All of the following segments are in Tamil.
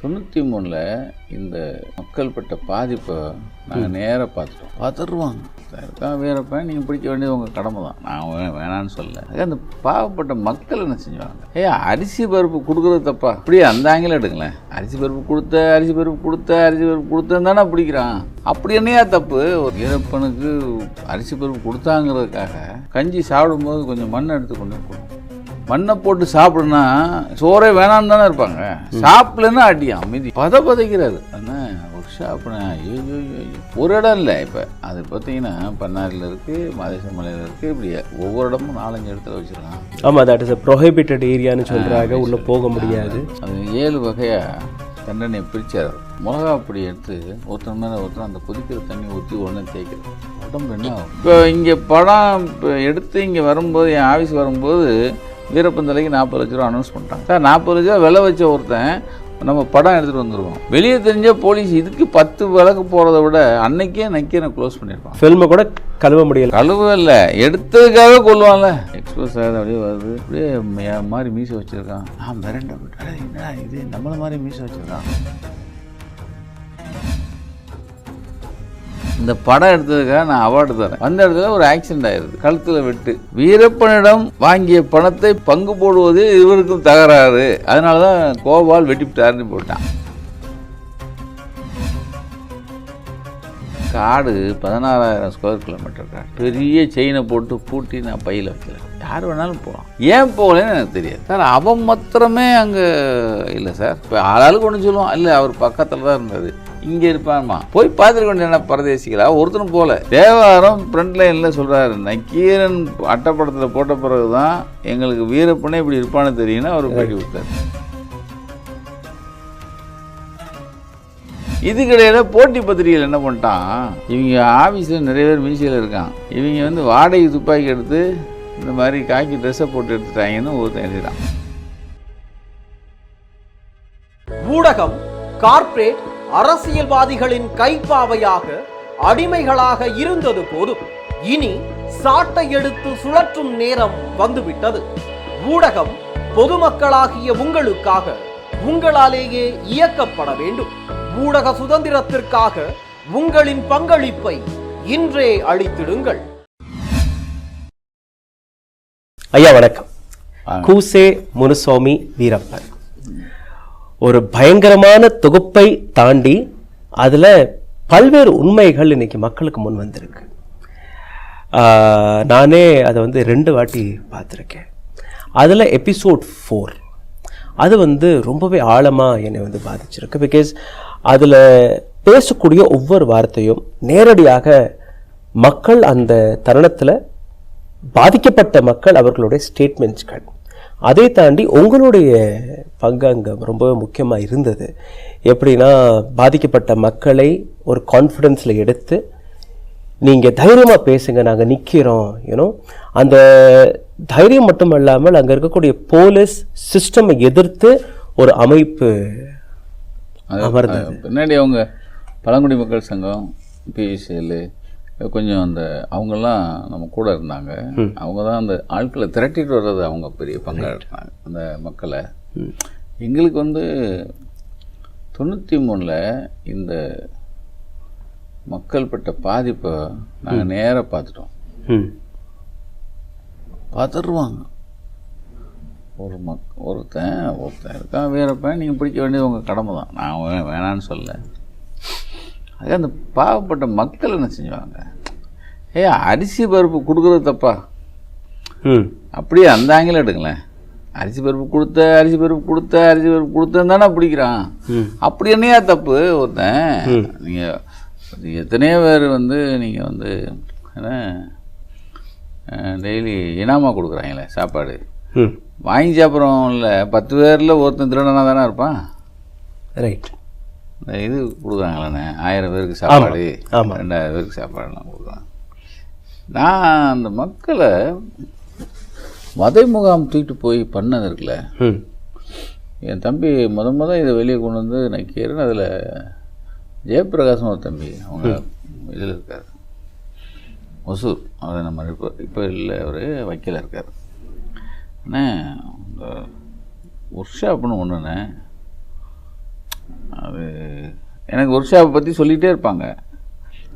93 இந்த மக்கள் பட்ட பாதிப்பை நாங்கள் நேராக பார்த்துருவாங்க. இருக்கான் வீரப்பன், நீங்கள் பிடிக்க வேண்டியது உங்கள் கடமை தான், நான் வேணான்னு சொல்ல. அந்த பாவப்பட்ட மக்கள் என்ன செஞ்சுவாங்க? அரிசி பருப்பு கொடுக்குறது தப்பா? அப்படியே அந்த ஆங்கிலம் எடுங்களேன். அரிசி பருப்பு கொடுத்தேன் தானே பிடிக்கிறான். அப்படி என்னையா தப்பு? ஒரு வீரப்பனுக்கு அரிசி பருப்பு கொடுத்தாங்கிறதுக்காக கஞ்சி சாப்பிடும்போது கொஞ்சம் மண் எடுத்து கொண்டு போகணும். மண்ணை போட்டு சாப்பிடுனா சோறே வேணான்னு தானே இருப்பாங்க. சாப்பிடலன்னா அடியா மீதி பதைக்கிறாரு. ஒரு ஷாப்னா ஒரு இடம் இல்லை. இப்போ அது பார்த்தீங்கன்னா பன்னாரில் இருக்குது, மாதேசமலையில் இருக்குது, இப்படி ஒவ்வொரு இடமும் 4-5 இடத்துல வச்சுருக்கான். ஆமாம், தட் இஸ் அ ப்ரொஹிபிட்டட் ஏரியான்னு சொல்கிறாங்க, உள்ளே போக முடியாது. அது 7 வகையாக தண்டனையை பிரித்தார். மிளகா அப்படி எடுத்து ஒருத்தர் மேலே ஒருத்தர் அந்த கொதிக்கிற தண்ணி ஊற்றி ஒன்று தேய்க்கிறது. உடம்பு என்ன ஆகும்? இப்போ இங்கே படம் இப்போ எடுத்து இங்கே வரும்போது, என் ஆஃபீஸ் வரும்போது வீரப்பன் தலைக்கு 40 லட்ச ரூபா அனௌன்ஸ் பண்ணிட்டாங்க. சார் 40 லட்ச ரூபா விலை வச்ச ஒருத்தன் நம்ம படம் எடுத்துகிட்டு வந்துடுவோம். வெளியே தெரிஞ்ச போலீஸ் இதுக்கு 10 வழக்கு போகிறத விட அன்னைக்கே நக்கீரனை க்ளோஸ் பண்ணியிருப்பான். ஃபில்மை கூட கழுவ முடியல. கழுவ இல்லை, எடுத்ததுக்காக கொள்ளுவான்ல. எக்ஸ்பிரஸ் ஆகுது, அப்படியே வருது, அப்படியே மாதிரி மீசை வச்சுருக்கான். மிரண்ட என்னடா இது நம்மளை மாதிரி மீசை வச்சுருக்கான். இந்த படம் எடுத்ததுக்காக நான் அவார்டு தரேன். அந்த இடத்துல ஒரு ஆக்சிடென்ட் ஆயிருது, கழுத்துல வெட்டு. வீரப்பனிடம் வாங்கிய பணத்தை பங்கு போடுவது இவருக்கும் தகராறு, அதனாலதான் கோபால் வெட்டிவிட்டாருன்னு போட்டான். காடு 16,000 ஸ்கொயர் கிலோமீட்டர் காடு. பெரிய செயினை போட்டு பூட்டி நான் பையில் வைக்கல. யார் வேணாலும் போகலாம். ஏன் போகலன்னு எனக்கு தெரியாது சார். அவன் மாத்திரமே அங்கே இல்லை சார். இப்போ ஆளாளுக்கு ஒன்று சொல்லுவான், இல்லை அவர் பக்கத்தில் தான் இருந்தார், இங்கே இருப்பான்மா, போய் பார்த்துருக்க வேண்டிய என்ன பரதேசிகளா? ஒருத்தனும் போல. தேவாரம் ஃப்ரண்ட் லைனில் சொல்கிறாரு, நக்கீரன் அட்டப்படத்தில் போட்ட பிறகு தான் எங்களுக்கு வீரப்பனே இப்படி இருப்பான்னு தெரியும்னு அவர் பேட்டி விட்டார். இதுக்கிடையில் போட்டி பத்திரிகையில் என்ன பண்ணிட்டான், இவங்க ஆஃபீஸில் நிறைய பேர் மீசியில் இருக்கான், இவங்க வாடகை துப்பாக்கி எடுத்து இந்த மாதிரி காக்கி ட்ரெஸ்ஸை போட்டு எடுத்துட்டாங்கன்னு ஒருத்தன் எழுதிட்டான். ஊடகம் கார்ப்பரேட் அரசியல்வாதிகளின் கைப்பாவையாக அடிமைகளாக இருந்தது போதும், இனி சாட்டை எடுத்து சுழற்றும் நேரம் வந்துவிட்டது. ஊடகம் பொதுமக்களாகிய உங்களுக்காக, உங்களாலேயே இயக்கப்பட வேண்டும். ஊடக சுதந்திரத்திற்காக உங்களின் பங்களிப்பை இன்றே அளித்திடுங்கள். ஐயா வணக்கம். கூசே முனுசாமி வீரப்பன் ஒரு பயங்கரமான தொகுப்பை தாண்டி அதில் பல்வேறு உண்மைகள் இன்னைக்கு மக்களுக்கு முன் வந்திருக்கு. நானே அதை 2 வாட்டி பார்த்துருக்கேன். அதில் எபிசோட் 4 அது ரொம்பவே ஆழமாக என்னை பாதிச்சிருக்கு. பிகாஸ் அதில் பேசக்கூடிய ஒவ்வொரு வார்த்தையும் நேரடியாக மக்கள், அந்த தருணத்தில் பாதிக்கப்பட்ட மக்கள், அவர்களுடைய ஸ்டேட்மெண்ட்ஸ்கள், அதை தாண்டி உங்களுடைய பங்கு அங்கே ரொம்ப முக்கியமாக இருந்தது. எப்படின்னா, பாதிக்கப்பட்ட மக்களை ஒரு கான்ஃபிடென்ஸில் எடுத்து நீங்கள் தைரியமாக பேசுங்க, நாங்கள் நிற்கிறோம், யூனோ, அந்த தைரியம் மட்டும் இல்லாமல் அங்கே இருக்கக்கூடிய போலீஸ் சிஸ்டமை எதிர்த்து ஒரு அமைப்பு அமர்ந்தது. பின்னாடி அவங்க பழங்குடி மக்கள் சங்கம், பிஎஸ்எல், கொஞ்சம் அந்த அவங்கெல்லாம் நம்ம கூட இருந்தாங்க. அவங்க தான் அந்த ஆட்களை திரட்டிட்டு வர்றது அவங்க பெரிய பங்காற்றினாங்க அந்த மக்களை. எங்களுக்கு 93 இந்த மக்கள் பட்ட பாதிப்பை நாங்கள் நேராக பார்த்துருவாங்க. ஒருத்தன் இருக்கான் வீரப்பன், நீங்கள் பிடிக்க வேண்டியது உங்கள் கடமை தான், நான் வேணான்னு சொல்ல. அது அந்த பாவப்பட்ட மக்கள் என்ன செஞ்சுவாங்க? அரிசி பருப்பு கொடுக்குறது தப்பா? அப்படியே அந்த ஆங்கிலம் எடுங்களேன். அரிசி பருப்பு கொடுத்தேன் தானே பிடிக்கிறான். அப்படி என்னையா தப்பு? ஒருத்தன் நீங்கள் எத்தனையோ பேர் நீங்கள் என்ன டெய்லி இனாமா கொடுக்குறாங்களே சாப்பாடு, வாங்கி சாப்பிட்றோம். இல்லை 10 பேரில் ஒருத்தன் திருடனாக தானே இருப்பான். ரைட். இந்த இது கொடுக்குறாங்களே 1000 பேருக்கு சாப்பாடு, 2000 பேருக்கு சாப்பாடுலாம் கொடுக்குறாங்க. நான் அந்த மக்களை வதை முகாம் தூக்கிட்டு போய் பண்ணது இருக்குல்ல, என் தம்பி முத இதை வெளியே கொண்டு நக்கீரன், அதில் ஜெயபிரகாசம் ஒரு தம்பி, அவங்க இதில் இருக்கார், ஒசூர். அதை நம்ம இப்போ இல்லை, அவர் வைக்கல இருக்கார். அண்ணே இந்த ஒர்க் ஷாப்னு ஒன்றுண்ணே, எனக்கு ஒர்க் ஷாப்பை பற்றி சொல்லிகிட்டே இருப்பாங்க.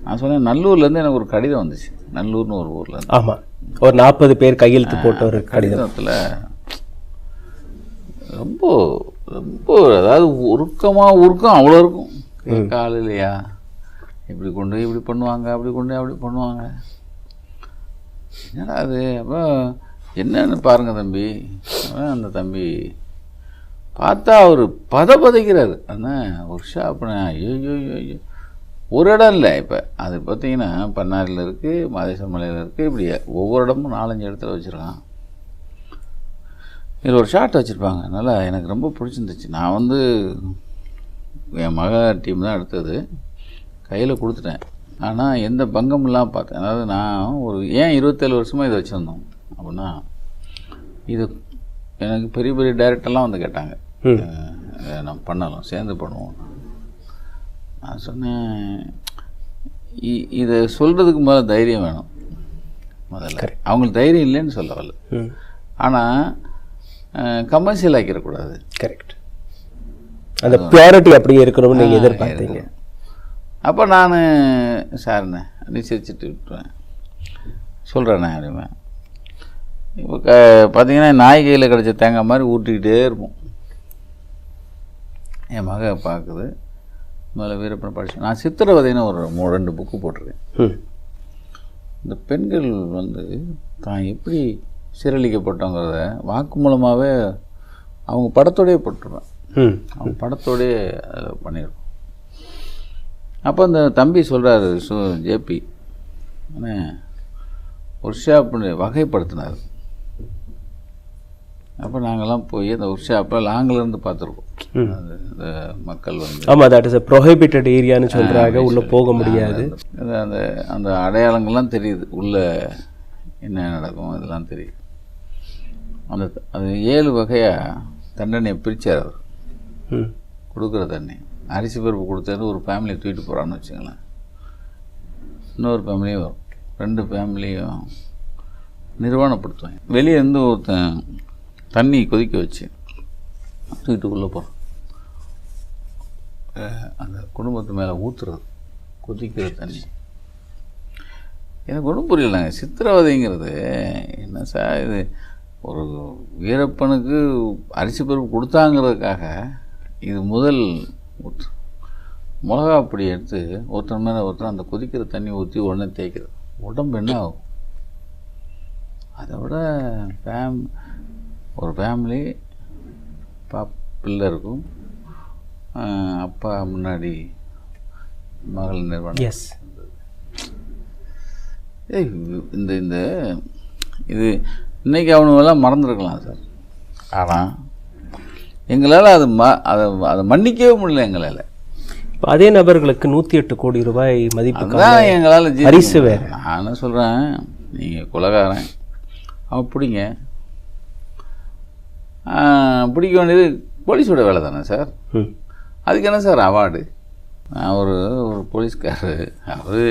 நான் சொன்னேன், நல்லூர்லேருந்து எனக்கு ஒரு கடிதம் வந்துச்சு. நல்லூர்னு ஒரு ஊரில். ஆமாம், ஒரு 40 பேர் கையெழுத்து போட்ட ஒரு கடிதத்தில் ரொம்ப ரொம்ப அதாவது உருக்கம் அவ்வளோ இருக்கும். காலையிலையா இப்படி கொண்டு இப்படி பண்ணுவாங்க, அப்படி கொண்டு அப்படி பண்ணுவாங்க. என்னடா அது? அப்போ என்னன்னு பாருங்க தம்பி. அந்த தம்பி பார்த்தா அவர் பதைக்கிறாரு. அதான் ஒர்க் ஷாப்னா ஐயோ ஐயோ. ஒரு இடம் இல்லை, இப்போ அது பார்த்தீங்கன்னா பன்னாரில் இருக்குது, மாதேஸ்வர மலையில் இருக்குது, இப்படி ஒவ்வொரு இடமும் 4-5 இடத்துல வச்சுருக்கான். இதில் ஒரு ஷாட் வச்சுருப்பாங்க. அதனால் எனக்கு ரொம்ப பிடிச்சிருந்துச்சு. நான் வந்து என் மக டீம் தான் எடுத்தது, கையில் கொடுத்துட்டேன். ஆனால் எந்த பங்கமெல்லாம் பார்த்தேன். அதாவது நான் ஏன் 27 வருஷமாக இதை வச்சுருந்தோம் அப்படின்னா, இது எனக்கு பெரிய பெரிய டைரக்டர்லாம் வந்து கேட்டாங்க, நம்ம பண்ணலாம், சேர்ந்து பண்ணுவோம். நான் சொன்னேன், இதை சொல்கிறதுக்கு முதல்ல தைரியம் வேணும். முதல்ல அவங்களுக்கு தைரியம் இல்லைன்னு சொல்ல வரல, ஆனால் கமர்ஷியல் ஆக்கிடக்கூடாது. கரெக்ட். அந்த பியூரிட்டி அப்படியே இருக்கணும்னு நீங்கள் எதிர்பார்த்தீங்க. அப்போ நான் சார்ண்ணே நிச்சயிச்சுட்டு விட்டுருவேன், சொல்கிறேண்ணே அப்படிமே. இப்போ பார்த்தீங்கன்னா நாய் கையில் கிடச்ச தேங்காய் மாதிரி ஊட்டிக்கிட்டே இருப்போம். என் மக பார்க்குது, முதல்ல வீரப்பன் படிச்சு. நான் சித்திரவதைன்னு ஒரு 2 புக்கு போட்டிருக்கேன். இந்த பெண்கள் வந்து தான் எப்படி சீரழிக்கப்பட்டோங்கிறத வாக்கு மூலமாகவே அவங்க படத்தோடையே போட்டுருவேன். அவங்க படத்தோடையே அதில் பண்ணியிருக்கோம். அப்போ அந்த தம்பி சொல்கிறாரு, ஜேபி ஆனால் ஒர்க் ஷாப்னு வகைப்படுத்தினார். அப்போ நாங்கள்லாம் போய் அந்த ஒர்க் ஷாப்பை லாங்கிலேருந்து பார்த்துருக்கோம். இந்த மக்கள் வந்து ஆமாம், தட் இஸ் a prohibited ஏரியான்னு சொல்கிறாங்க, உள்ளே போக முடியாது. அந்த அந்த அடையாளங்கள்லாம் தெரியுது, உள்ளே என்ன நடக்கும் இதெல்லாம் தெரியுது. அது 7 வகையாக தண்டனையை பிரித்தார் அவர். கொடுக்குற தண்ணி அரிசி பருப்பு கொடுத்தது ஒரு ஃபேமிலியை தூக்கிட்டு போகிறான்னு வச்சுங்களேன், இன்னொரு ஃபேமிலியும் வரும், 2 ஃபேமிலியும் நிர்வாணப்படுத்துவாங்க. வெளியே இருந்து ஒருத்தன் தண்ணி கொதிக்க வச்சு தூக்கிட்டு உள்ளே போகிறான், அந்த குடும்பத்து மேலே ஊற்றுறது கொதிக்கிற தண்ணி. எனக்கு ஒன்றும் புரியலைங்க. சித்திரவதைங்கிறது என்ன சார்? இது ஒரு வீரப்பனுக்கு அரிசி பருப்பு கொடுத்தாங்கிறதுக்காக இது முதல் ஊற்று. மிளகா அப்படி எடுத்து ஒருத்தர் மேலே ஒருத்தர் அந்த கொதிக்கிற தண்ணி ஊற்றி உடனே தேய்க்கிறது, உடம்பு என்ன ஆகும்? அதை விட ஒரு ஃபேமிலி பிள்ளை இருக்கும், அப்பா முன்னாடி மகள் நிர்வாணம். எஸ், இந்த இந்த இது இன்றைக்கி அவனுங்கெல்லாம் மறந்துருக்கலாம் சார். ஆனால் எங்களால் அதை மன்னிக்கவே முடியல. எங்களால் அதே நபர்களுக்கு 108 கோடி ரூபாய் மதிப்பு தான் எங்களால் பரிசு வேறு. நான் என்ன சொல்கிறேன், நீங்கள் கொலைகாரன் அவன் பிடிங்க, பிடிக்க வேண்டியது போலீஸோட வேலை தானே சார். அதுக்கு என்ன சார் அவார்டு? நான் ஒரு போலீஸ்காரர், அவர்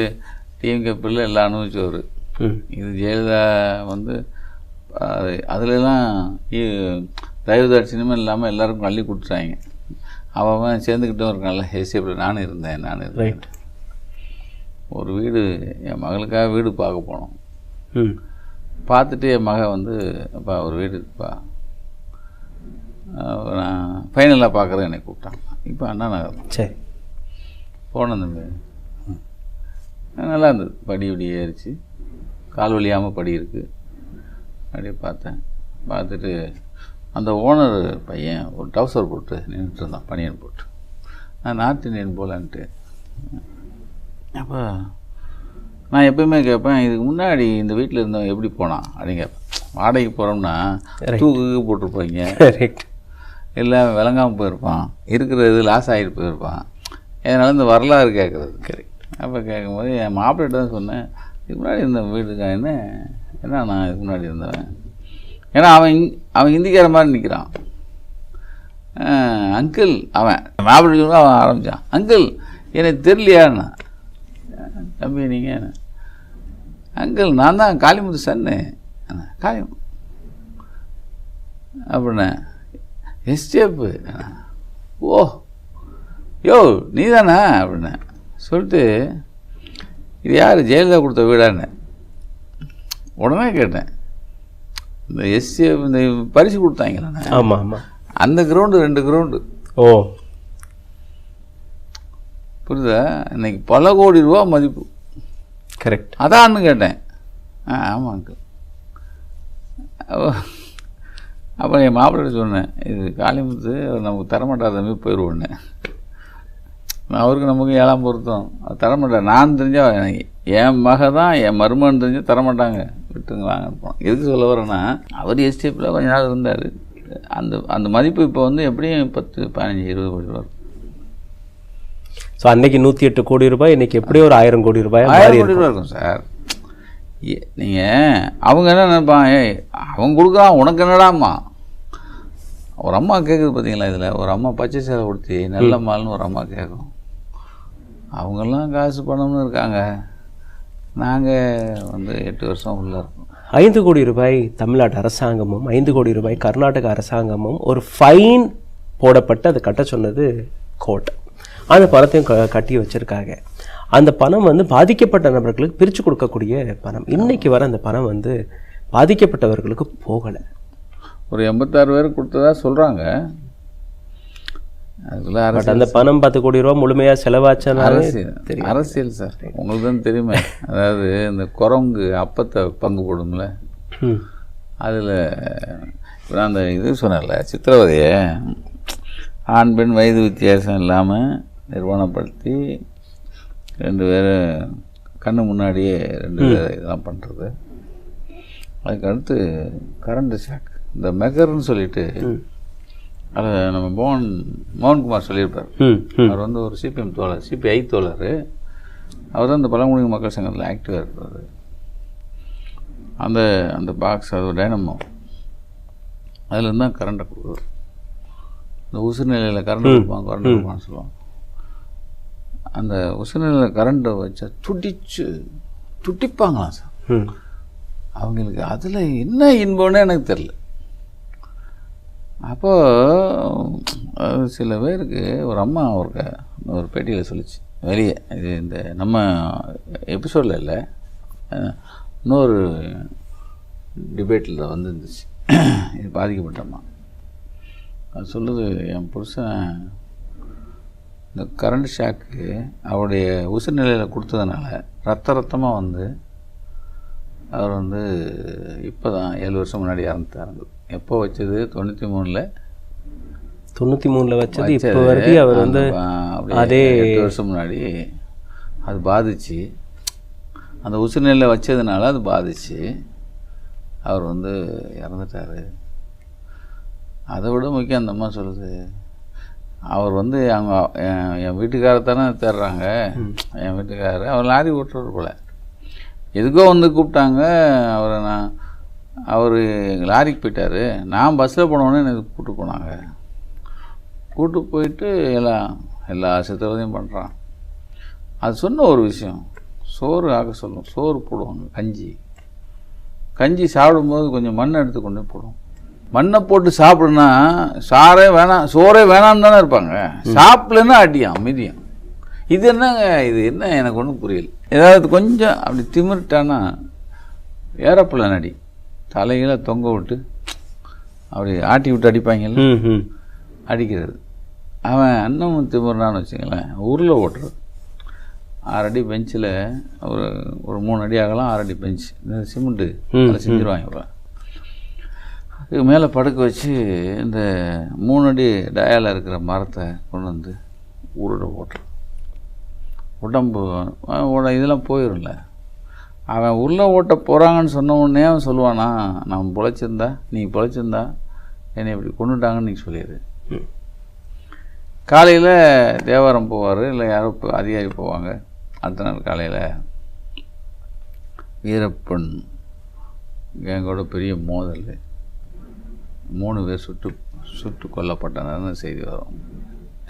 டிஎம்கே பிள்ளை எல்லாம் அனுபவிச்சவர். இது ஜெயலலிதா வந்து அதுலலாம் தயவுதாட் சினிமா இல்லாமல் எல்லாருக்கும் அள்ளி கொடுத்துட்டாங்க. அவன் சேர்ந்துக்கிட்டும் இருக்கான்ல, ஹெசிபிள் நானும் இருந்தேன். ஒரு வீடு என் மகளுக்காக வீடு பார்க்க போனோம். பார்த்துட்டு என் மக வந்து, அப்பா ஒரு வீடு இருக்குப்பா, நான் ஃபைனலாக பார்க்குறேன் என்னை கூப்பிட்டாங்க. இப்போ அண்ணா நகர் சரி போனேன் தம்பி. நல்லா இருந்தது, படி இப்படி ஏறிச்சு, கால் வலியாமல் படி இருக்குது. அப்படியே பார்த்துட்டு அந்த ஓனர் பையன் ஒரு டவுசர் போட்டு நின்றுட்டு இருந்தான், பனியன் போட்டு. நான் நார்த் இந்தியன் போகலான்ட்டு. அப்போ நான் எப்போயுமே கேட்பேன், இதுக்கு முன்னாடி இந்த வீட்டில் இருந்தவன் எப்படி போனான் அப்படின்னு கேட்பேன். வாடகைக்கு போகிறோம்னா தூக்கு போட்டிருப்பாங்க, இல்லை விளங்காமல் போயிருப்பான், இருக்கிறது லாஸ் ஆகிட்டு போயிருப்பான். அதனால் இந்த வரலாறு கேட்குறது. கரெக்ட். அப்போ கேட்கும்போது என் மாப்பிள்ளைகிட்ட தான் சொன்னேன், இதுக்கு முன்னாடி இருந்த வீட்டுக்கா என்ன நான் இதுக்கு முன்னாடி இருந்தவன். ஏன்னா அவன் ஹிந்திக்கார மாதிரி நிற்கிறான். அங்கிள், அவன் மாப்பிள்ளை அவன் ஆரம்பித்தான், அங்கிள் எனக்கு தெரியலையாண்ணா. தம்பி நீங்கள் அங்கிள் நான் தான் காளிமுத்து சன்னு. காளிமு அப்படின்னா எஸ்டேப்பு. ஓ யோ நீ தானே அப்படின்னு சொல்லிட்டு, இது யார் ஜெயலலிதா கொடுத்த வீடான்னு உடனே கேட்டேன். இந்த எஸ்சி இந்த பரிசு கொடுத்தாங்களே, ஆமாம் ஆமாம், அந்த கிரவுண்டு 2 கிரவுண்டு. ஓ புரியுதா? இன்னைக்கு பல கோடி ரூபா மதிப்பு. கரெக்ட். அதான்னு கேட்டேன். ஆமாங்க. அப்புறம் என் மாப்பிள்ளை சொன்னேன், இது காளிமுத்து நமக்கு தரமாட்டாத தம்பி போயிடுவோன்னு. நான் அவருக்கு நமக்கு 7ஆம் பொருத்தம், அது தரமாட்டேன். நான் தெரிஞ்சால் என் மக தான் என் மருமகன் தெரிஞ்சால் தரமாட்டாங்க, விட்டுங்களாங்க இருப்போம். எதுக்கு சொல்ல வரேன்னா, அவர் எஸ்டேப்பில் கொஞ்ச நாள் இருந்தார். அந்த மதிப்பு இப்போ வந்து எப்படியும் 10, 15, 20 கோடி ரூபா. ஸோ அன்னைக்கு 108 கோடி ரூபாய், இன்னைக்கு எப்படி ஒரு 1000 கோடி ரூபாய், 1000 கோடி ரூபா இருக்கும் சார். நீங்கள் அவங்க என்ன நினைப்பாங்க, அவன் கொடுக்குறான் உனக்கு என்னடாம்மா. ஒரு அம்மா கேட்குது பார்த்தீங்களா, இதில் ஒரு அம்மா பச்சை சேலை கொடுத்து நல்ல மால்னு ஒரு அம்மா கேட்கும். அவங்கெல்லாம் காசு பணம்னு இருக்காங்க. நாங்கள் வந்து 8 வருஷம் உள்ளே இருக்கோம். 5 கோடி ரூபாய் தமிழ்நாடு அரசாங்கமும் 5 கோடி ரூபாய் கர்நாடக அரசாங்கமும் ஒரு ஃபைன் போடப்பட்டு அதை கட்ட சொன்னது கோர்ட். அந்த பணத்தையும் கட்டி வச்சுருக்காங்க. அந்த பணம் வந்து பாதிக்கப்பட்ட நபர்களுக்கு பிரித்து கொடுக்கக்கூடிய பணம். இன்னைக்கு வர அந்த பணம் வந்து பாதிக்கப்பட்டவர்களுக்கு போகலை. ஒரு 86 பேருக்கு கொடுத்ததா சொல்கிறாங்க. பட் அந்த பணம் 10 கோடி ரூபா முழுமையாக செலவாச்சானாலே தெரியும். அரசியல் சார், உங்களுக்கு தான் தெரியுமே. அதாவது இந்த குரங்கு அப்பத்தை பங்கு போடும்ல, அதில் இப்போ அந்த இது சொன்னல சித்திரவதையை ஆண் பெண் வயது வித்தியாசம் இல்லாமல் நிர்வாணப்படுத்தி 2 பேரும் கண்ணு முன்னாடியே 2 பேர் இதெல்லாம் பண்ணுறது. அதுக்கடுத்து கரண்ட் ஷாக், இந்த மெகர்னு சொல்லிட்டு அதை நம்ம மோகன்குமார் சொல்லியிருப்பார். அவர் வந்து ஒரு சிபிஎம் தோழர், சிபிஐ தோழர். அவர் தான் இந்த பழங்குடியின மக்கள் சங்கத்தில் ஆக்டிவாக இருக்கிறார். அந்த பாக்ஸ், அது ஒரு டைனமோ, அதில் தான் கரண்ட்டை கொடுக்குறது. இந்த உசுர்நிலையில் கரண்ட் கொடுப்பான்னு சொல்லுவாங்க. அந்த உசுர்நிலையில் கரண்ட்டை வச்சா துடிப்பாங்களாம் சார். அவங்களுக்கு அதில் என்ன இன்பம்னு எனக்கு தெரியல. அப்போது சில பேருக்கு ஒரு அம்மா ஒரு பேட்டியில் சொல்லிச்சு வெளியே, இது இந்த நம்ம எபிசோடில் இல்லை, இன்னொரு டிபேட்டில் வந்து இருந்துச்சு. இது பாதிக்கப்பட்டம்மா அது சொல்லுது, என் புருஷன் இந்த கரண்ட் ஷாக்கு அவருடைய உசுர்நிலையில் கொடுத்ததுனால ரத்தமாக வந்து அவர் வந்து இப்போ தான் 7 வருஷம் முன்னாடி இறந்துட்டாருங்க. எப்போ வச்சது? 93ல் வச்சது. இப்போ வரைக்கும் அவர் வந்து அதே 8 வருஷம் முன்னாடி அது பாதிச்சு, அந்த உசுர்நிலையில் வச்சதுனால அது பாதிச்சு அவர் வந்து இறந்துட்டார். அதை விட முக்கியம் அந்த அம்மா சொல்லுது, அவர் வந்து அவங்க என் வீட்டுக்காரத்தானே தேடுறாங்க. என் வீட்டுக்காரர் அவர் லாரி ஓட்டுறது போல் எதுக்கோ வந்து கூப்பிட்டாங்க அவரை. அவர் லாரிக்கு போயிட்டார், நான் பஸ்ஸில் போனோன்னே எனக்கு கூப்பிட்டு போனாங்க. கூப்பிட்டு போயிட்டு எல்லா சித்திரவதையும் பண்ணுறான். அது சொன்ன ஒரு விஷயம், சோறு ஆக்க சொல்லும், சோறு போடுவாங்க, கஞ்சி சாப்பிடும்போது கொஞ்சம் மண்ணை எடுத்து கொண்டு போடும். மண்ணை போட்டு சாப்பிடுனா சோறே வேணான்னு தானே இருப்பாங்க. சாப்பிடலன்னா அடியான் மிதியம். இது என்னங்க, இது என்ன எனக்கு ஒன்றும் புரியல. ஏதாவது கொஞ்சம் அப்படி திமிர்ட்டானா ஏரோப்ளேன் அடி, தலையில தொங்க விட்டு அப்படி ஆட்டி விட்டு அடிப்பாங்கல்ல, அடிக்கிறது. அவன் அண்ணன் திமிர்னான்னு வச்சுங்களேன், உருளை ஓட்டுறது. 6 அடி பெஞ்சில் ஒரு 3 அடி ஆகலாம், 6 அடி பெஞ்சு இந்த சிமெண்ட்டு அதை செஞ்சுருவாங்க. இதுக்கு மேலே படுக்க வச்சு இந்த 3 அடி டயாவில் இருக்கிற மரத்தை கொண்டு வந்து உருளை ஓட்டுறது. உடம்பு இதெல்லாம் போயிடும்ல. அவன் உள்ள ஓட்ட போகிறாங்கன்னு சொன்ன உடனே அவன் சொல்லுவானா, நான் நீ பொழைச்சிருந்தா என்னை இப்படி கொண்டுட்டாங்கன்னு நீங்கள் சொல்லிடு. காலையில் தேவாரம் போவார், இல்லை யாரோ அதிகாரி போவாங்க. அடுத்த நாள் காலையில் வீரப்பன் கேங்கோட பெரிய மோதல், 3 பேர் சுட்டு கொல்லப்பட்டனர்னு செய்தி வரும்.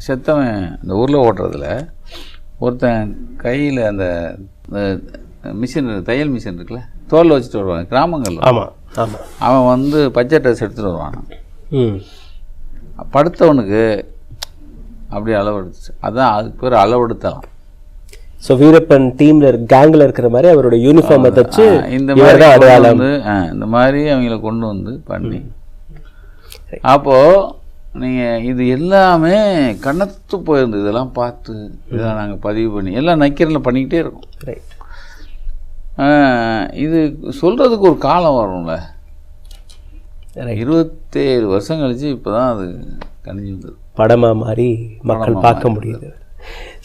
செத்தவன் இந்த ஊரில் ஓட்டுறதுல ஒருத்தன் கையில் அந்த மிஷின், தையல் மிஷின் இருக்குல்ல, தோலில் வச்சுட்டு வருவாங்க கிராமங்களில். ஆமாம் ஆமாம். அவன் வந்து பச்சை ட்ரெஸ் எடுத்துகிட்டு வருவான். படுத்தவனுக்கு அப்படி அளவெடுத்துச்சு. அதான் அதுக்கு பேர் அளவெடுத்தலாம். ஸோ வீரப்பன் டீம்ல கேங்ல இருக்கிற மாதிரி அவரோட யூனிஃபார்மை தச்சு இந்த மாதிரி அடையாளம் இந்த மாதிரி அவங்கள கொண்டு வந்து பண்ணி, அப்போது நீங்கள் இது எல்லாமே கண்ணத்து போயிருந்தது. இதெல்லாம் பார்த்து இதெல்லாம் நாங்கள் பதிவு பண்ணி எல்லாம் நக்கீரனில் பண்ணிக்கிட்டே இருக்கோம். ரைட். இது சொல்கிறதுக்கு ஒரு காலம் வரும்ல. 27 வருஷம் கழிச்சு இப்போ தான் அது கணிஞ்சு வந்தது, படமாக மாதிரி மக்கள் பார்க்க முடியுது.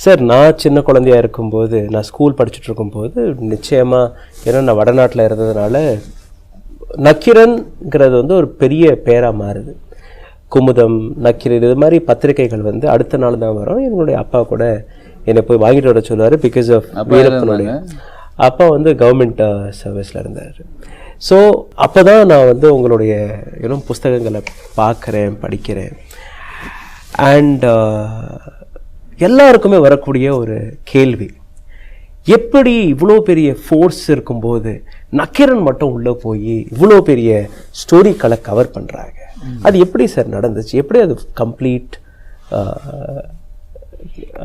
சார், நான் சின்ன குழந்தையா இருக்கும்போது, நான் ஸ்கூல் படிச்சுட்டு இருக்கும்போது நிச்சயமாக, ஏன்னா நான் வடநாட்டில் இருந்ததுனால நக்கீரன்கிறது வந்து ஒரு பெரிய பேராக மாறுது. குமுதம், நக்கீரன், இது மாதிரி பத்திரிகைகள் வந்து அடுத்த நாள் தான் வரும். என்னுடைய அப்பா கூட என்னை போய் வாங்கிட்டு வர சொல்லுவார். பிகாஸ் ஆஃப் வீரப்பனுடைய அப்பா வந்து கவர்மெண்ட் சர்வீஸில் இருந்தார். ஸோ அப்போ தான் நான் வந்து உங்களுடைய புஸ்தகங்களை பார்க்குறேன், படிக்கிறேன். அண்ட் எல்லாருக்குமே வரக்கூடிய ஒரு கேள்வி, எப்படி இவ்வளோ பெரிய ஃபோர்ஸ் இருக்கும்போது நக்கீரன் மட்டும் உள்ளே போய் இவ்வளோ பெரிய ஸ்டோரிகளை கவர் பண்ணுறாங்க? அது எப்படி சார் நடந்துச்சு? எப்படி அது கம்ப்ளீட்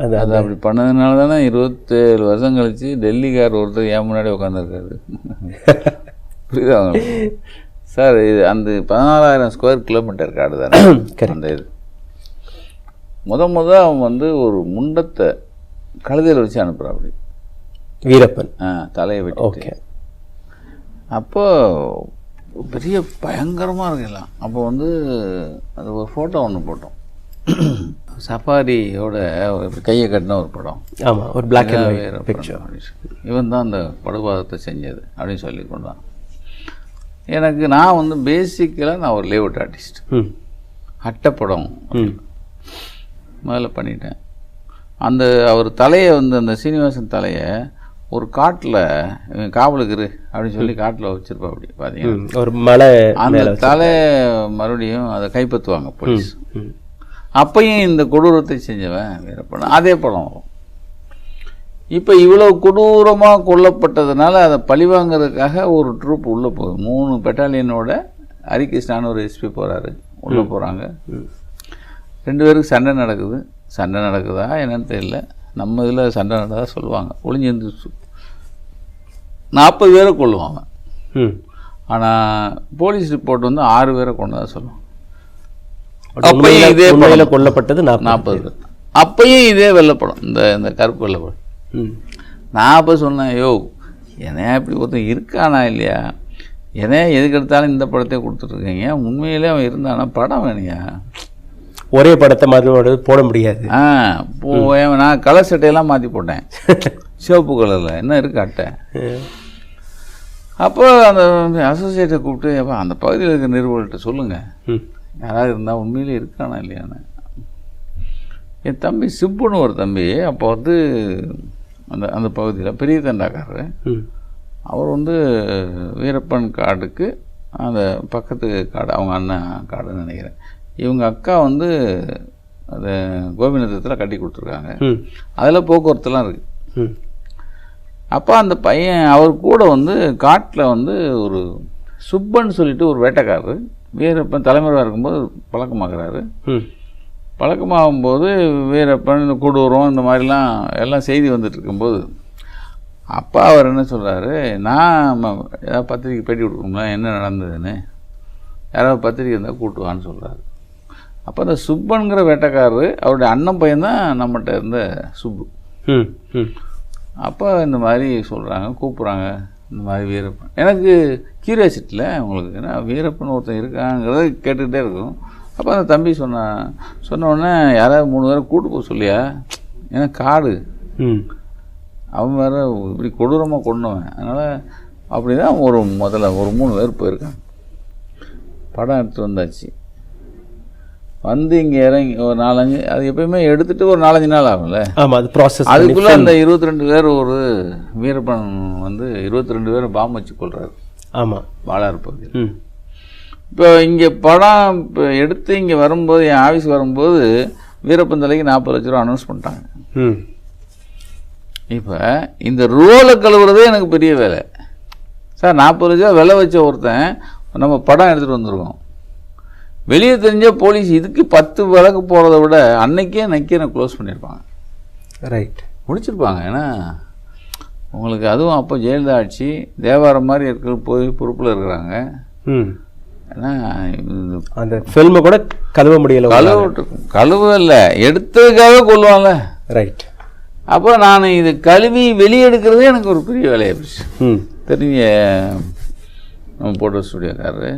அது அப்படி பண்ணதுனால தானே 27 வருஷம் கழிச்சு டெல்லிக்கார் ஒருத்தர் ஏன் முன்னாடி உட்காந்துருக்காரு. புரியுதா சார்? இது அந்த 16,000 ஸ்கொயர் கிலோமீட்டர் காடு தானே அந்த இது. அவன் வந்து ஒரு முண்டத்தை கழுதையில் வச்சு அனுப்புகிறான். அப்படி வீரப்பன் தலையை வெட்டி. ஓகே. அப்போ பெரிய பயங்கரமாக இருக்கலாம். அப்போ வந்து அது ஒரு ஃபோட்டோ ஒன்று போட்டோம், சஃபாரியோட கையை கட்டின ஒரு படம். ஆமாம், ஒரு பிளாக் அண்ட் ஒயிட் பிக்சர். இவன் தான் அந்த படுபாதத்தை செஞ்சது அப்படின்னு சொல்லி கொண்டான். எனக்கு நான் வந்து பேசிக்கலாக நான் ஒரு லேஅவுட் ஆர்டிஸ்ட். அட்டைப்படம் முதல்ல பண்ணிட்டேன். அந்த அவர் தலையை வந்து அந்த சீனிவாசன் தலையை ஒரு காட்டில் காவலுக்கு இரு அப்படின்னு சொல்லி காட்டில் வச்சுருப்பா. அப்படி பார்த்தீங்கன்னா ஒரு மலை, அந்த தலை மறுபடியும் அதை கைப்பற்றுவாங்க போலீஸ். அப்பையும் இந்த கொடூரத்தை செஞ்சவன் வீரப்பன். அதே படம் வரும். இப்போ இவ்வளோ கொடூரமாக கொல்லப்பட்டதுனால அதை பழிவாங்கிறதுக்காக ஒரு ட்ரூப் உள்ளே போகுது. 3 பெட்டாலியனோட ஹரிகிருஷ்ணான்னு ஒரு எஸ்பி போகிறாரு, உள்ளே போகிறாங்க. 2 பேருக்கு சண்டை நடக்குது. சண்டை நடக்குதா என்னன்னு தெரியல, நம்ம இதில் சண்டை நடந்ததா சொல்லுவாங்க. ஒளிஞ்சிருந்து 40 பேரை கொள்ளுவாங்க. ஆனால் போலீஸ் ரிப்போர்ட் வந்து 6 பேரை கொண்டதா சொல்லுவாங்க. அப்பையும் இதே படம் கொல்லப்பட்டது 40 பேர். அப்பையும் இதே வெள்ளப்படம், இந்த கருப்பு வெள்ளப்படம். நான் அப்போ சொன்னேன், யோ என்னையா இப்படி ஒருத்தன் இருக்கானா இல்லையா, என்னையா எதுக்கு எடுத்தாலும் இந்த படத்தையே கொடுத்துட்ருக்கீங்க, உண்மையிலே அவன் இருந்தானா படம் வேணையா, ஒரே படத்தை மாதிரி போட முடியாது. நான் கலர் சட்டையெல்லாம் மாற்றி போட்டேன், சிவப்பு கலரில் என்ன இருக்கு அட்டை. அப்போ அந்த அசோசியேட்டை கூப்பிட்டு, அப்போ அந்த பகுதியில் இருக்க நிறுவனத்தை சொல்லுங்கள் யாராவது இருந்தால் உண்மையிலே இருக்கானா இல்லையான்னு. என் தம்பி சிப்புன்னு ஒரு தம்பி அப்போ வந்து அந்த பகுதியில் பெரிய தண்டாக்காரரு, அவர் வந்து வீரப்பன் காடுக்கு அந்த பக்கத்து காடு, அவங்க அண்ணன் காடுன்னு நினைக்கிறேன். இவங்க அக்கா வந்து அதை கோபிநாத்தத்தில் கட்டி கொடுத்துருக்காங்க. அதில் போக்குவரத்துலாம் இருக்குது. அப்போ அந்த பையன் அவர் கூட வந்து காட்டில் வந்து ஒரு சுப்பன்னு சொல்லிட்டு ஒரு வேட்டைக்காரரு வீரப்பன் தலைமுறையாக இருக்கும்போது பழக்கமாகறாரு. பழக்கமாகும்போது வீரப்பன் இந்த கொடூரம் இந்த மாதிரிலாம் எல்லாம் செய்தி வந்துட்டு இருக்கும்போது அப்பா அவர் என்ன சொல்கிறாரு, நான் ஏதாவது பத்திரிக்கை பேட்டி கொடுக்கணும்னா என்ன நடந்ததுன்னு, யாராவது பத்திரிக்கை இருந்தால் கூட்டுவான்னு சொல்கிறாரு. அப்போ அந்த சுப்பனுங்கிற வேட்டைக்காரரு அவருடைய அண்ணன் பையன்தான் நம்மகிட்ட இருந்த சுப்பு. அப்போ இந்த மாதிரி சொல்கிறாங்க, கூப்பிட்றாங்க இந்த மாதிரி வீரப்பன். எனக்கு கியூரியாசிட்டியில் உங்களுக்கு ஏன்னா வீரப்பன் ஒருத்தன் இருக்காங்கிறத கேட்டுக்கிட்டே இருக்கும். அப்போ அந்த தம்பி சொன்ன உடனே யாராவது 3 பேரை கூட்டு போக சொல்லியா, ஏன்னா காடு அவன் வேறு இப்படி கொடூரமாக கொண்டவன், அதனால் அப்படி தான் முதல்ல ஒரு 3 பேர் போயிருக்காங்க. படம் எடுத்து வந்தாச்சு, வந்து இங்கே இறங்கி ஒரு 4-5, அது எப்பயுமே எடுத்துகிட்டு ஒரு 4-5 நாள் ஆகும்ல. ஆமாம், அது ப்ராசஸ். அதுக்குள்ளே அந்த 22 பேர் ஒரு வீரப்பன் வந்து 22 பேரை பாம்பு வச்சு கொள்கிறாரு. ஆமாம், வாழார் பகுதியில். இப்போ இங்கே படம் இப்போ எடுத்து இங்கே வரும்போது, என் ஆஃபீஸ் வரும்போது வீரப்பன் தலைக்கு 40 லட்ச ரூபா அனௌன்ஸ் பண்ணிட்டாங்க. இப்போ இந்த ரோலை கழுவுறதே எனக்கு பெரிய வேலை சார். 40 லட்ச ரூபா விலை வச்ச ஒருத்தன் நம்ம படம் எடுத்துகிட்டு வந்திருக்கோம். வெளியே தெரிஞ்ச போலீஸ் இதுக்கு 10 வழக்கு போகிறத விட அன்னைக்கே நக்கீரனை க்ளோஸ் பண்ணியிருப்பாங்க. ரைட், முடிச்சிருப்பாங்க. ஏன்னா உங்களுக்கு அதுவும் அப்போ ஜெயலலிதா ஆட்சி, தேவாரம் மாதிரி இருக்கிற போய் பொறுப்பில் இருக்கிறாங்க. ஏன்னா அந்த ஃபில்மை கூட கழுவ முடியல. கழுவ இல்லை, எடுத்ததுக்காக கொள்வாங்கல்ல. ரைட். அப்போ நான் இது கழுவி வெளியே எடுக்கிறதே எனக்கு ஒரு பெரிய வேலையாக போச்சு. தெரிஞ்ச நம்ம போட்டோ ஸ்டுடியோக்காரரு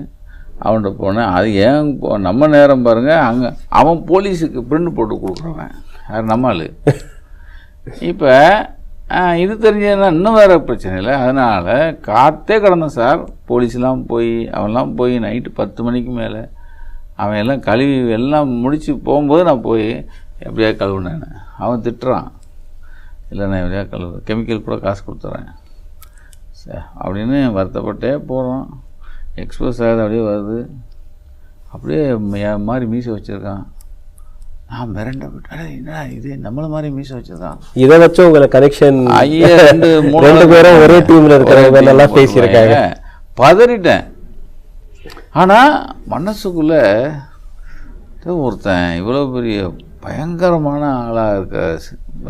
அவன்கிட்ட போனேன். அது ஏன் நம்ம நேரம் பாருங்கள், அங்கே அவன் போலீஸுக்கு பிரிண்ட் போட்டு கொடுக்குறவன் யார் நம்மளு. இப்போ இது தெரிஞ்சதுன்னா இன்னும் வேறு பிரச்சனை இல்லை. அதனால் காத்தே கிடந்தேன் சார். போலீஸ்லாம் போய் அவன்லாம் போய் நைட்டு 10 மணிக்கு மேலே அவன் எல்லாம் கழுவி எல்லாம் முடித்து போகும்போது நான் போய் எப்படியா கழுவுனேன்னு அவன் திட்டுறான். இல்லை நான் எப்படியா கழுவு, கெமிக்கல் கூட காசு கொடுத்துட்றேன் சார் அப்படின்னு வருத்தப்பட்டே போகிறோம். எக்ஸ்போஸ் ஆகுது, அப்படியே வருது, அப்படியே மாதிரி மீசை வச்சுருக்கான். நான் மிரண்ட விட்டேன், என்னடா இது நம்மள மாதிரி மீசை வச்சுருக்கான். இதை வச்சு உங்களை கனெக்ஷன் ஐயா 2 பேரும் ஒரே டீமில் இருக்கிறவங்க நல்லா பேசியிருக்காங்க. பதறிட்டேன். ஆனால் மனசுக்குள்ளே ஒருத்தன் இவ்வளோ பெரிய பயங்கரமான ஆளாக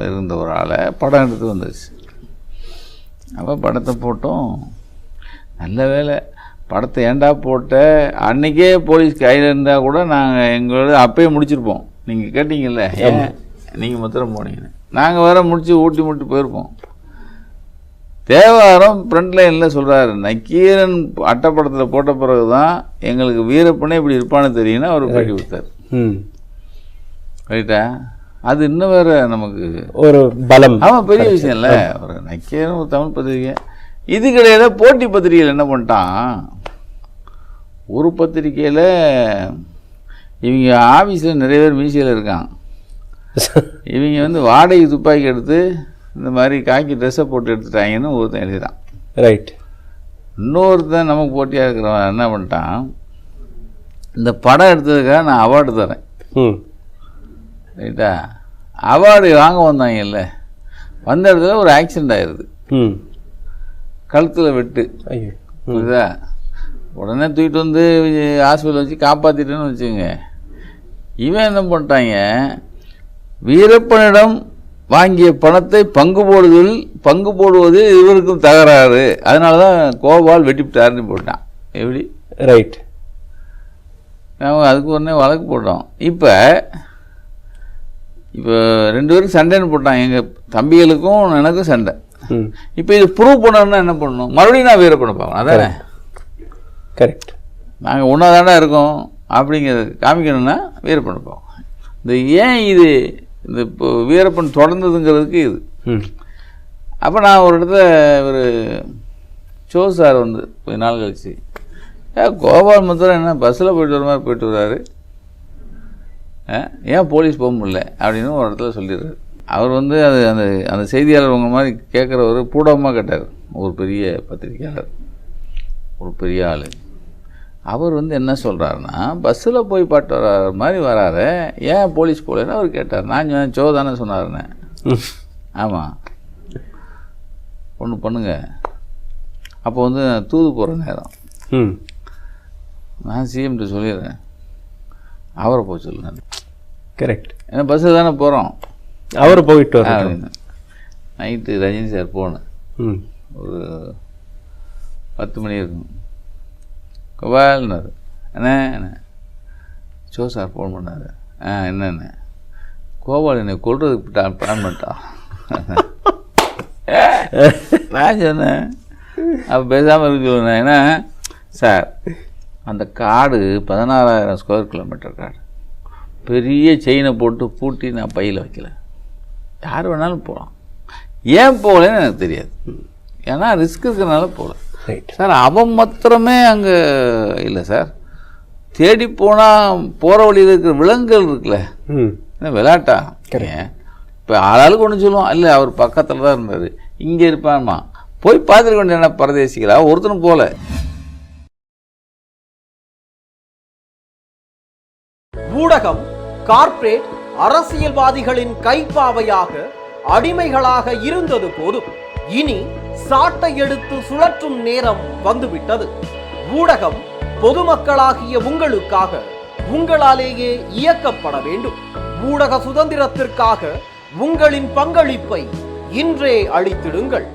இருந்த ஒரு ஆளை படம் எடுத்து வந்துச்சு. அப்போ படத்தை போட்டோம். நல்ல வேலை படத்தை ஏண்டா போட்ட, அன்றைக்கே போலீஸ் கையில் இருந்தால் கூட நாங்கள் எங்களோட அப்பயே முடிச்சிருப்போம். நீங்கள் கேட்டீங்கல்ல, ஏன் நீங்கள் மாத்திரம் போனீங்கன்னு, நாங்கள் வேறு முடித்து ஊட்டி முட்டி போயிருப்போம். தேவாரம் ஃப்ரண்ட் லைனில் சொல்கிறாரு, நக்கீரன் அட்டப்படத்தில் போட்ட பிறகு தான் எங்களுக்கு வீரப்பனே இப்படி இருப்பான்னு தெரியும்னா அவர் பேட்டி கொடுத்தார். ரைட்டா? அது இன்னும் வேறு நமக்கு ஒரு பலம். ஆமாம், பெரிய விஷயம் இல்லை. ஒரு நக்கீரன் ஒரு தமிழ் பத்திரிக்கை. இது கிடையாது. போட்டி பத்திரிகையில் என்ன பண்ணிட்டான், ஒரு பத்திரிக்கையில் இவங்க ஆஃபீஸில் நிறைய பேர் மீசியில் இருக்கான், இவங்க வந்து வாடகை துப்பாக்கி எடுத்து இந்த மாதிரி காக்கி ட்ரெஸ்ஸை போட்டு எடுத்துட்டாங்கன்னு ஒருத்தன் எழுதிட்டான். ரைட். இன்னொருத்தன் நமக்கு போட்டியாக இருக்கிறவன் என்ன பண்ணிட்டான், இந்த படம் எடுத்ததுக்காக நான் அவார்டு தரேன். ரைட்டா? அவார்டு வாங்க வந்தாங்கல்ல, வந்த இடத்துல ஒரு ஆக்சிடெண்ட் ஆயிடுது, கழுத்தில் வெட்டு. புரியுதா? உடனே தூக்கிட்டு வந்து ஹாஸ்பிட்டல் வச்சு காப்பாற்றிட்டேன்னு வச்சுங்க. இவன் என்ன பண்ணிட்டாங்க, வீரப்பனிடம் வாங்கிய பணத்தை பங்கு போடுவது இவருக்கும் தகராறு, அதனால தான் கோபால் வெட்டிவிட்டாருன்னு போட்டான். எப்படி? ரைட். நாங்கள் அதுக்கு உடனே வழக்கு போட்டோம். இப்போ 2 பேருக்கு சண்டைன்னு போட்டான். எங்கள் தம்பிகளுக்கும் எனக்கும் சண்டை. இப்போ இது ப்ரூவ் பண்ணணும்னா என்ன பண்ணணும், மறுபடியும் நான் வீரப்பனை பார்க்கணும். அதானே கரெக்ட். நாங்கள் ஒன்றா தாண்டா இருக்கோம் அப்படிங்கிறது காமிக்கணும்னா வீரப்பனை பார்க்கணும். இந்த ஏன் இது இந்த இப்போ வீரப்பன் தொடர்ந்ததுங்கிறதுக்கு இது. அப்போ நான் ஒரு இடத்துல ஒரு ஷோ சார் வந்து கொஞ்ச நாள் கழிச்சு, கோபால் மந்திரம் என்ன பஸ்ஸில் போயிட்டு வர மாதிரி போயிட்டு வர்றாரு, ஏன் போலீஸ் போக முடியல அப்படின்னு ஒரு இடத்துல சொல்லிடுறாரு. அவர் வந்து அது அந்த அந்த செய்தியாளர் உங்கள் மாதிரி கேட்குறவர் பூடமாக கேட்டார். ஒரு பெரிய பத்திரிக்கையாளர், ஒரு பெரிய ஆள். அவர் வந்து என்ன சொல்கிறாருன்னா, பஸ்ஸில் போய் பாட்டு வர மாதிரி வராரு, ஏன் போலீஸ் போகலன்னு அவர் கேட்டார். நான் சோ தானே சொன்னாருண்ணே. ஆமாம், ஒன்று பண்ணுங்க. அப்போ வந்து தூது போகிற நேரம், நான் சிஎம்கிட்ட சொல்லிடுறேன், அவரை போக சொல்லுங்க. கரெக்ட். ஏன்னா பஸ்ஸில் தானே போகிறோம், அவர் போயிட்டு அப்படின்னு. நைட்டு ரஜினி சார் போனேன், ஒரு 10 மணி இருக்கும். கோபால்னாரு, என்ன சோ சார் ஃபோன் பண்ணார். என்னென்ன கோபால் என்னை கொள்றதுக்கு பிளான் பண்ணிட்டான். நான் சொன்னேன், அப்போ பேசாமல் இருக்கு சொன்னேன். ஏன்னா சார் அந்த காடு 16,000 ஸ்கொயர் கிலோமீட்டர் காடு, பெரிய செயினை போட்டு பூட்டி நான் பையில் வைக்கல, யார் வேணாலும் போகலாம். ஏன் போகலன்னு எனக்கு தெரியாது, ஏன்னா ரிஸ்க் இருக்கிறனால போகல. சார் அவன் மாத்திரமே அங்கே இல்லை சார், தேடி போனால் போகிற வழியில் இருக்கிற விலங்குகள் இருக்குல்ல, என்ன விளையாட்டா? இப்போ ஆளாளுக்கு ஒன்று சொல்லுவான், இல்லை அவர் பக்கத்தில் தான் இருந்தார், இங்கே இருப்பான்மா, போய் பார்த்துருக்க வேண்டிய என்ன பரதேசிகளா, ஒருத்தனும் போகல. ஊடகம் கார்ப்பரேட் அரசியல்வாதிகளின் கைப்பாவையாக அடிமைகளாக இருந்தது போதும், இனி சாட்டை எடுத்து சுழற்றும் நேரம் வந்துவிட்டது. ஊடகம் பொதுமக்களாகிய உங்களுக்காக உங்களாலேயே இயக்கப்பட வேண்டும். ஊடக சுதந்திரத்திற்காக உங்களின் பங்களிப்பை இன்றே அளித்திடுங்கள்.